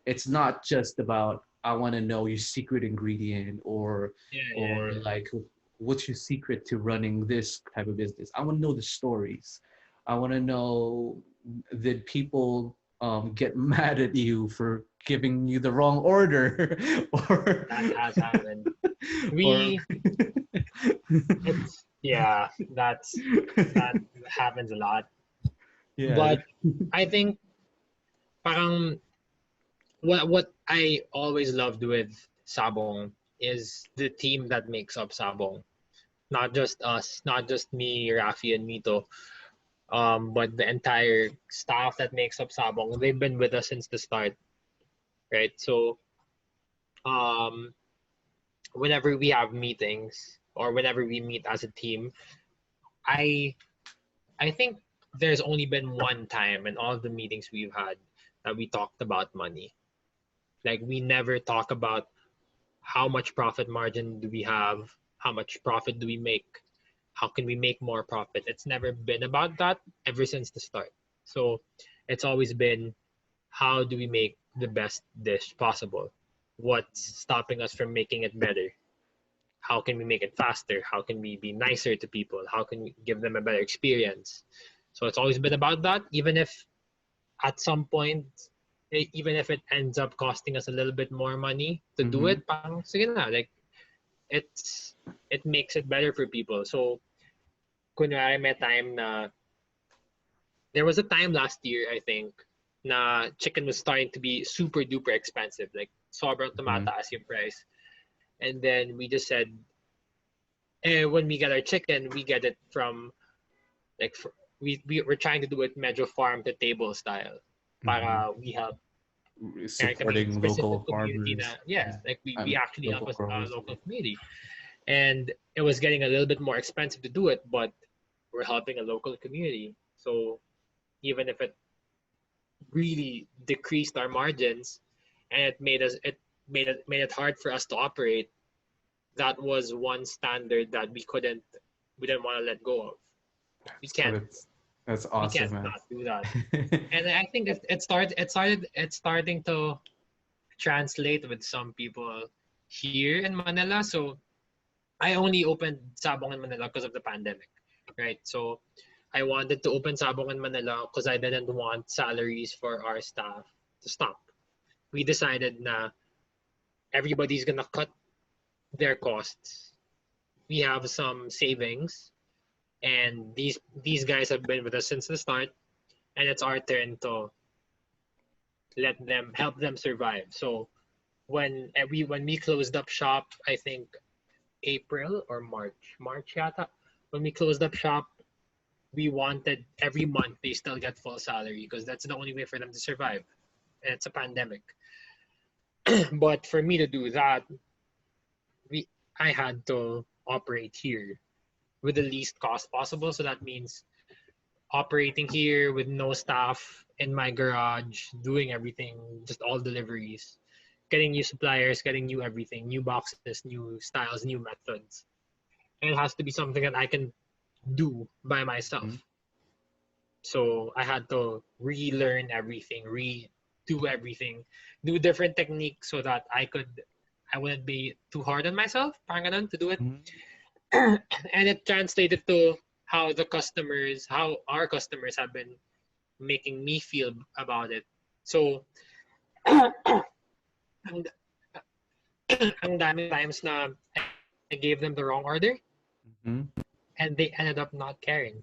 that's cool. just about I want to know your secret ingredient, Yeah, yeah, or yeah. like what's your secret to running this type of business. I want to know the stories. I want to know, did people get mad at you for giving you the wrong order, or That has happened. or We it's yeah, that happens a lot. yeah. But I think parang what I always loved with Sabong is the team that makes up Sabong. Not just us, not just me, Rafi, and Mito, but the entire staff that makes up Sabong. They've been with us since the start, right? So, um, whenever we have meetings or whenever we meet as a team, I I think there's only been one time in all the meetings we've had that we talked about money. Like we never talk about how much profit margin do we have, how much profit do we make, how can we make more profit. It's never been about that ever since the start. So it's always been how do we make the best dish possible? What's stopping us from making it better? How can we make it faster? How can we be nicer to people? How can we give them a better experience? So it's always been about that, even if at some point, even if it ends up costing us a little bit more money to do Mm-hmm. it, parang, sige na, like, it makes it better for people. So, kunwari may time na, there was a time last year, I think, na chicken was starting to be super duper expensive. Like, sobrang Mm-hmm. tumataas yung price. And then we just said, when we get our chicken, we get it from, like, we're trying to do it medyo farm to table style. Mm-hmm. Para we help, I mean, Supporting specific local community farmers na, yeah, and like we actually help local us growers. local community. And it was getting a little bit more expensive to do it, but we're helping a local community. So even if it really decreased our margins and it made it hard for us to operate, that was one standard that we didn't want to let go of. We Oh, can't that's we awesome, can't man. not do that. And I think it's starting to translate with some people here in Manila. So I only opened Sabong in Manila because of the pandemic, right? So I wanted to open Sabong in Manila because I didn't want salaries for our staff to stop. We decided na everybody's gonna cut their costs. We have some savings, and these guys have been with us since the start, and it's our turn to help them survive. So when we closed up shop, I think April or March yata. When we closed up shop, we wanted every month they still get full salary because that's the only way for them to survive. And it's a pandemic. But for me to do that, we I had to operate here with the least cost possible. So that means operating here with no staff in my garage, doing everything, just all deliveries, getting new suppliers, getting new everything, new boxes, new styles, new methods. And it has to be something that I can do by myself. Mhm. So I had to relearn everything, redo everything, do different techniques so that I wouldn't be too hard on myself, parang ganun, to do it. Mhm. And it translated to how our customers have been making me feel about it. So, ang, ang daming times na I gave them the wrong order Mhm. and they ended up not caring.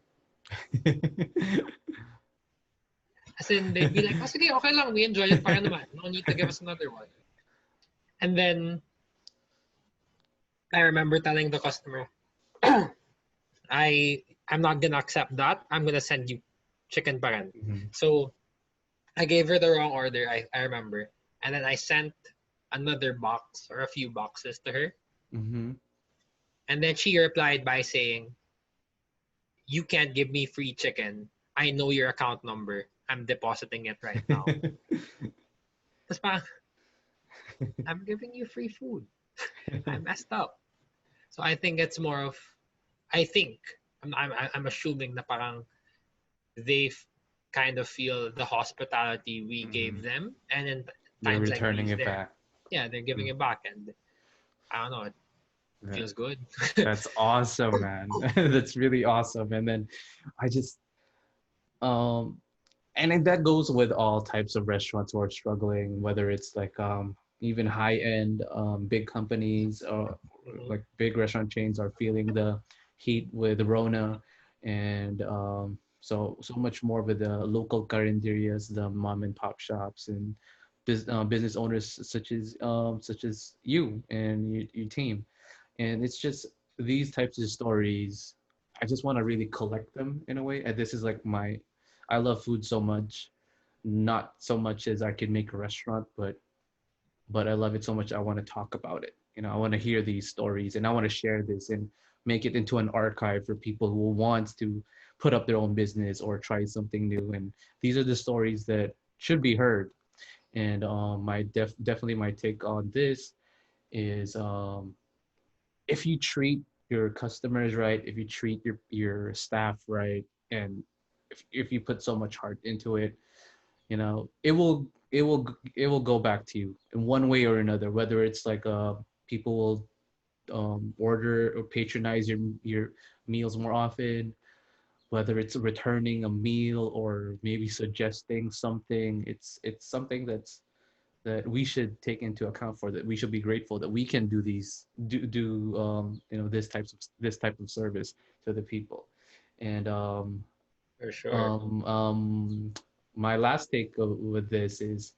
As in, they'd be like, oh, sige, okay lang, we enjoyed it, para naman. No need to give us another one. And then, I remember telling the customer, I'm not gonna accept that. I'm gonna send you chicken paran. Mhm. So I gave her the wrong order, I remember. And then I sent another box or a few boxes to her. Mhm. And then she replied by saying, you can't give me free chicken. I know your account number. I'm depositing it right now. Tapos parang, I'm giving you free food. I messed up. So I think it's more of, I think, I'm assuming na parang they kind of feel the hospitality we gave Mhm. them. And in They're times like returning these, it back. they're giving Mm. it back. And I don't know, it Yeah. feels good. That's awesome, man. That's really awesome. And then I just um and then that goes with all types of restaurants who are struggling, whether it's like even high end big companies or Mhm. like big restaurant chains are feeling the heat with Rona, and so much more with the local carinderias, the mom and pop shops, and business owners such as you and your team. And it's just these types of stories. I just want to really collect them in a way. And this is like my I love food so much, not so much as I can make a restaurant, but I love it so much I want to talk about it. You know, I want to hear these stories and I want to share this and make it into an archive for people who wants to put up their own business or try something new. And these are the stories that should be heard. And definitely my take on this is if you treat your customers right, if you treat your staff right, and if you put so much heart into it, it will go back to you in one way or another. Whether it's like people will order or patronize your meals more often, whether it's returning a meal or maybe suggesting something. It's something that we should take into account, for that we should be grateful that we can do this type of service to the people. And For sure. um um my last take with this is,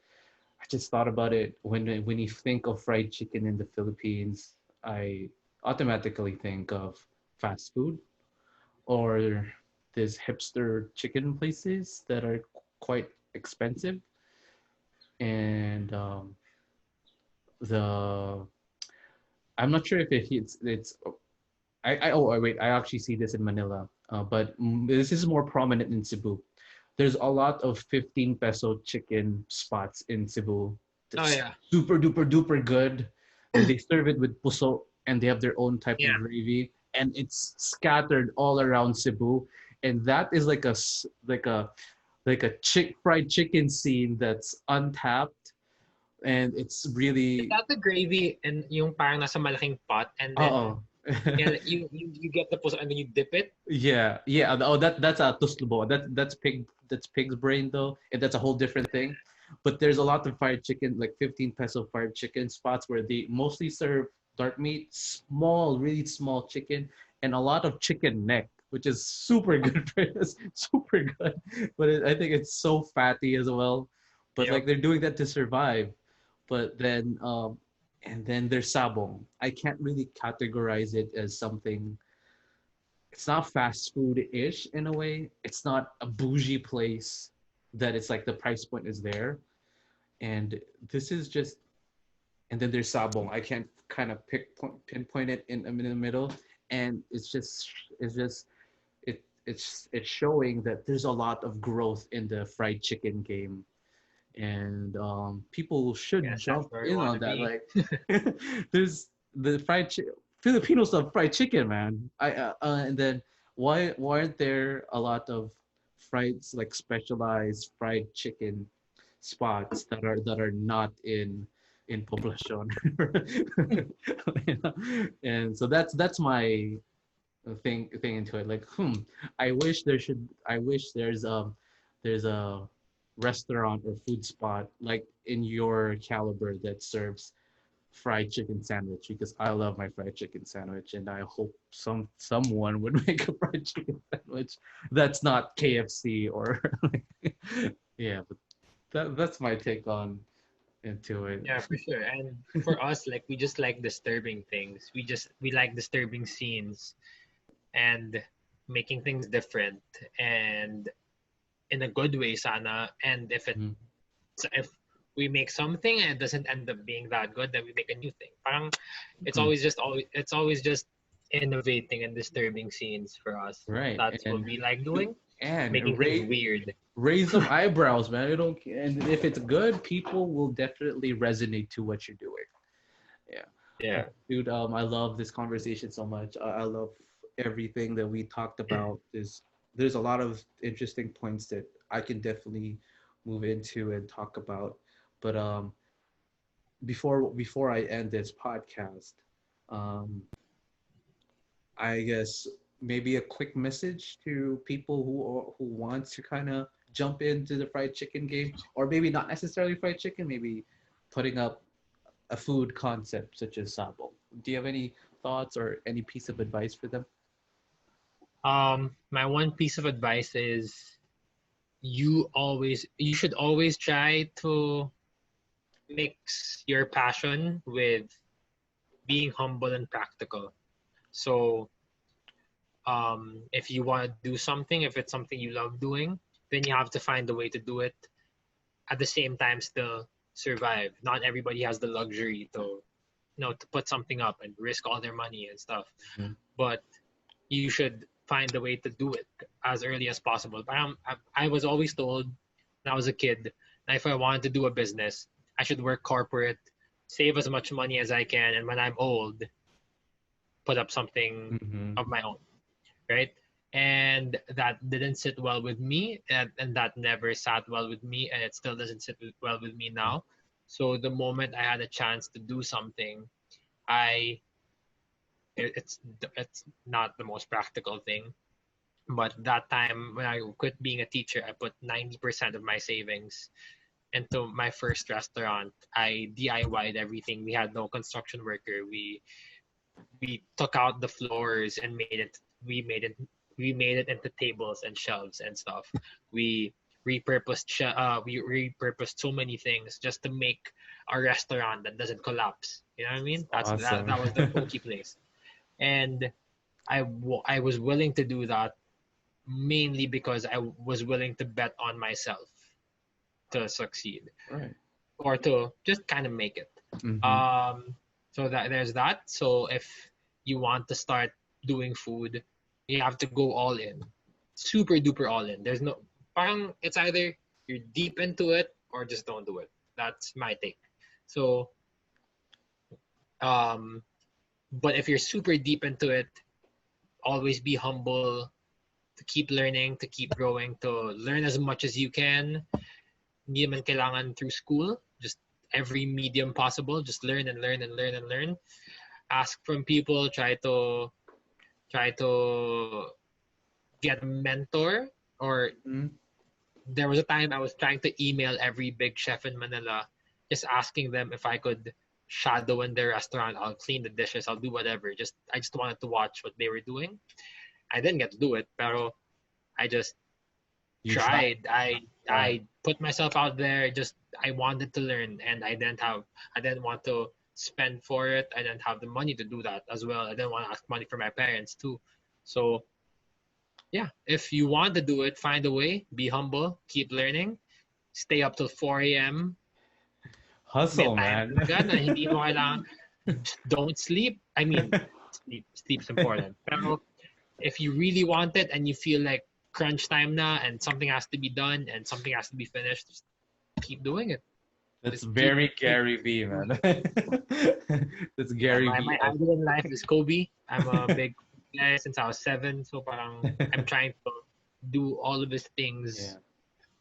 I just thought about it. When you think of fried chicken in the Philippines, I automatically think of fast food, or these hipster chicken places that are quite expensive. And the I'm not sure if it's wait, I actually see this in Manila, but this is more prominent in Cebu. There's a lot of 15 peso chicken spots in Cebu. Oh That's yeah. super duper duper good. And they serve it with puso, and they have their own type of Yeah. gravy, and it's scattered all around Cebu. And that is like a fried chicken scene that's untapped, and it's Is really that the gravy and yung parang nasa malaking pot and then oh. yeah, you get the puso and then you dip it? Yeah, yeah. Oh, that's a tuslubo. That's pig's brain though, and that's a whole different thing. But there's a lot of fried chicken, like 15 peso fried chicken spots where they mostly serve dark meat, small, really small chicken, and a lot of chicken neck, which is super good for us, super good. But I think it's so fatty as well. But like Yep. they're doing that to survive. But then and then there's sabong. I can't really categorize it as something. It's not fast food-ish in a way. It's not a bougie place that it's like the price point is there. And this is just, and then there's sabong. I can't kind of pinpoint it in the middle. And it's showing that there's a lot of growth in the fried chicken game. And people should Yes, that's jump where we in want on to that. be. Like, there's the Filipinos love fried chicken, man. And then why aren't there a lot of like specialized fried chicken spots that are not in Poblacion? And so that's my thing into it. Like, I wish there's a restaurant or food spot like in your caliber that serves fried chicken sandwich, because I love my fried chicken sandwich, and I hope someone would make a fried chicken sandwich that's not KFC or yeah. But that's my take on into it. Yeah, for sure. And for us, like we just like disturbing things. We like disturbing scenes and making things different and in a good way, sana. And Mhm. if we make something and it doesn't end up being that good, then we make a new thing. Parang Mhm. it's always just innovating and disturbing scenes for us. Right. That's what we like doing, And making things weird. raise some eyebrows, man. I don't, and if it's good, people will definitely resonate to what you're doing. Yeah. Yeah. Dude, I love this conversation so much. I love everything that we talked about. There's a lot of interesting points that I can definitely move into and talk about. But before I end this podcast, um, I guess maybe a quick message to people who want to kind of jump into the fried chicken game, or maybe not necessarily fried chicken, maybe putting up a food concept such as sabo. Do you have any thoughts or any piece of advice for them? My one piece of advice is you should always try to mix your passion with being humble and practical. So if you want to do something, if it's something you love doing, then you have to find a way to do it at the same time still survive. Not everybody has the luxury to to put something up and risk all their money and stuff. Mhm. But you should find a way to do it as early as possible. But I was always told when I was a kid that if I wanted to do a business, I should work corporate, save as much money as I can, and when I'm old, put up something Mm-hmm. of my own, right? And that didn't sit well with me, and that never sat well with me, and it still doesn't sit well with me now. So the moment I had a chance to do something, I it's not the most practical thing, but that time when I quit being a teacher, I put 90% of my savings into my first restaurant. I DIY'd everything. We had no construction worker. We took out the floors and we made it we made it into tables and shelves and stuff. We we repurposed so many things just to make a restaurant that doesn't collapse. You know what I mean? Awesome. That was the Poke place. And I was willing to do that mainly because I was willing to bet on myself to succeed Right. or to just kind of make it. Mm-hmm. So that there's that. So if you want to start doing food, you have to go all in, super duper all in. There's no, parang it's either you're deep into it or just don't do it. That's my take. So, um, but if you're super deep into it, always be humble, to keep learning, to keep growing, to learn as much as you can. Hindi naman kailangan through school, just every medium possible, just learn and learn and learn and learn. Ask from people, try to get a mentor, or Mm-hmm. there was a time I was trying to email every big chef in Manila, just asking them if I could shadow in their restaurant. I'll clean the dishes, I'll do whatever. Just I just wanted to watch what they were doing. I didn't get to do it, pero I just You try. tried. Right. I put myself out there. Just I wanted to learn, and I didn't want to spend for it. I didn't have the money to do that as well. I didn't want to ask money from my parents too. So yeah, if you want to do it, find a way. Be humble. Keep learning. Stay up till 4 a.m. May Hustle, time man. talaga na hindi mo kailangan. Don't sleep. I mean, sleep's important. Pero if you really want it and you feel like crunch time na and something has to be done and something has to be finished, just keep doing it. That's Just keep very keep Gary V, doing man. it. That's Gary My V. idol in life is Kobe. I'm a big guy since I was 7, so parang I'm trying to do all of his Yeah. things,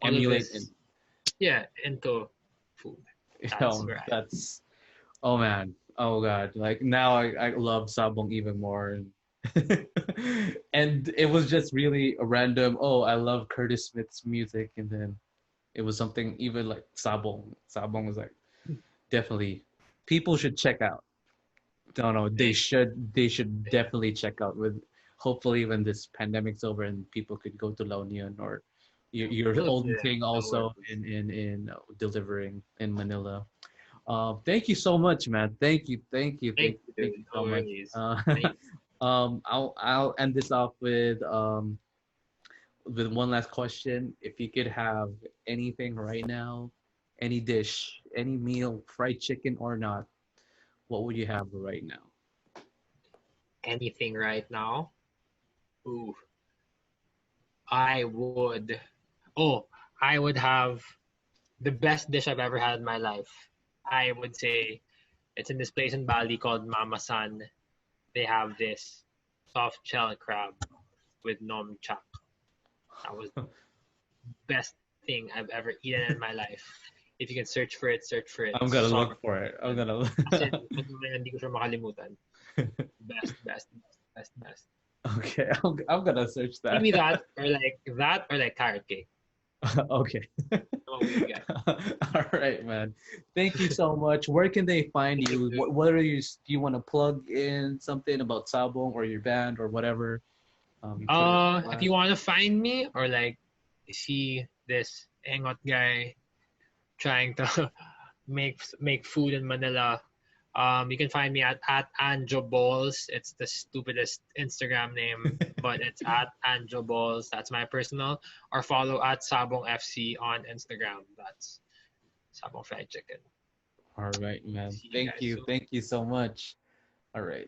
all of Emulate his yeah, into food. That's Oh, where I that's oh man. Oh god. Like now I love Sabong even more. And it was just really a random, oh, I love Curtis Smith's music, and then it was something even like Sabong. Sabong was like definitely people should check out. No, no, think. they should definitely check out with hopefully when this pandemic's over and people could go to La Union or your Oh, own yeah, thing no also worries. in delivering in Manila. Thank you so much, man. Thank you, thank dude. you No so much. worries. Thank I'll end this off with one last question. If you could have anything right now, any dish, any meal, fried chicken or not, what would you have right now? anything right now. Ooh, I would. Oh, I would have the best dish I've ever had in my life. I would say it's in this place in Bali called Mama San. They have this soft shell crab with nom chak. That was the best thing I've ever eaten in my life. If you can search for it, search for it. I'm gonna Sobrang look for it. I'm good. gonna look. As in, hindi ko siya makalimutan. Best, best, best, best, best. Okay, I'm gonna search that. Maybe that or like carrot cake. Okay. What will you get? All right, man. Thank you so much. Where can they find Thank you? you. What are you? Do you want to plug in something about Sabong or your band or whatever? Put it If flat. you want to find me or like see this hangout guy trying to make food in Manila, you can find me at Anjo Balls. It's the stupidest Instagram name, but it's at Anjo Balls. That's my personal. Or follow at Sabong FC on Instagram. That's Sabong Fried Chicken. All right, man. See you guys soon. Thank you so much. All right.